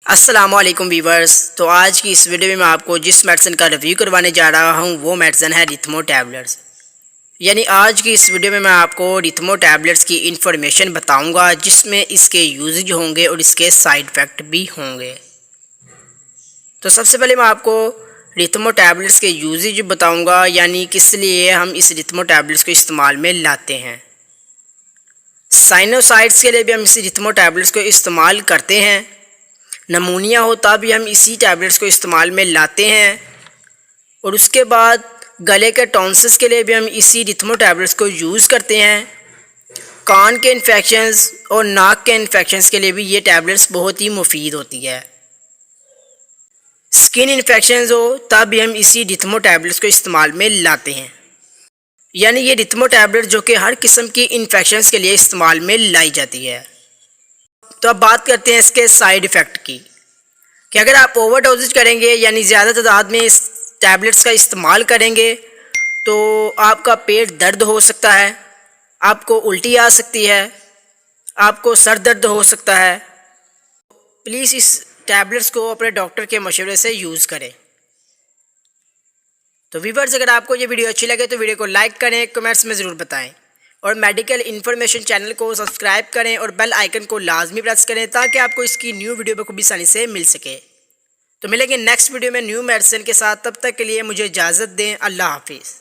अस्सलामुअलैकुम वीवर्स। तो आज की इस वीडियो में मैं आपको जिस मेडिसिन का रिव्यू करवाने जा रहा हूँ वो मेडिसिन है रिथमो टैबलेट्स। यानी आज की इस वीडियो में मैं आपको रिथमो टैबलेट्स की इंफॉर्मेशन बताऊंगा जिसमें इसके यूजेज होंगे और इसके साइड इफ़ेक्ट भी होंगे। तो सबसे पहले मैं आपको रिथमो टैबलेट्स के यूजेज बताऊँगा, यानी किस लिए हम इस रिथमो टैबलेट्स को इस्तेमाल में लाते हैं। साइनोसाइड्स के लिए भी हम इस रिथमो टैबलेट्स को इस्तेमाल करते हैं। नमूनिया हो तब भी हम इसी टैबलेट्स को इस्तेमाल में लाते हैं। और उसके बाद गले के टॉन्सिस के लिए भी हम इसी रिथमो टैबलेट्स को यूज़ करते हैं। कान के इन्फेक्शंस और नाक के इन्फेक्शंस के लिए भी ये टैबलेट्स बहुत ही मुफीद होती है। स्किन इन्फेक्शंस हो तब भी हम इसी रिथमो टैबलेट्स को इस्तेमाल में लाते हैं। यानी ये रिथमो टैबलेट जो कि हर किस्म की इन्फेक्शंस के लिए इस्तेमाल में लाई जाती है। तो अब बात करते हैं इसके साइड इफ़ेक्ट की, कि अगर आप ओवर डोजेज करेंगे यानी ज़्यादा तादाद में इस टैबलेट्स का इस्तेमाल करेंगे तो आपका पेट दर्द हो सकता है, आपको उल्टी आ सकती है, आपको सर दर्द हो सकता है। प्लीज़ इस टैबलेट्स को अपने डॉक्टर के मशवरे से यूज़ करें। तो व्यूअर्स, अगर आपको ये वीडियो अच्छी लगे तो वीडियो को लाइक करें, कमेंट्स में ज़रूर बताएं और मेडिकल इन्फॉर्मेशन चैनल को सब्सक्राइब करें और बेल आइकन को लाजमी प्रेस करें ताकि आपको इसकी न्यू वीडियो बखूबी आसानी से मिल सके। तो मिलेंगे नेक्स्ट वीडियो में न्यू मेडिसिन के साथ, तब तक के लिए मुझे इजाज़त दें। अल्लाह हाफिज़।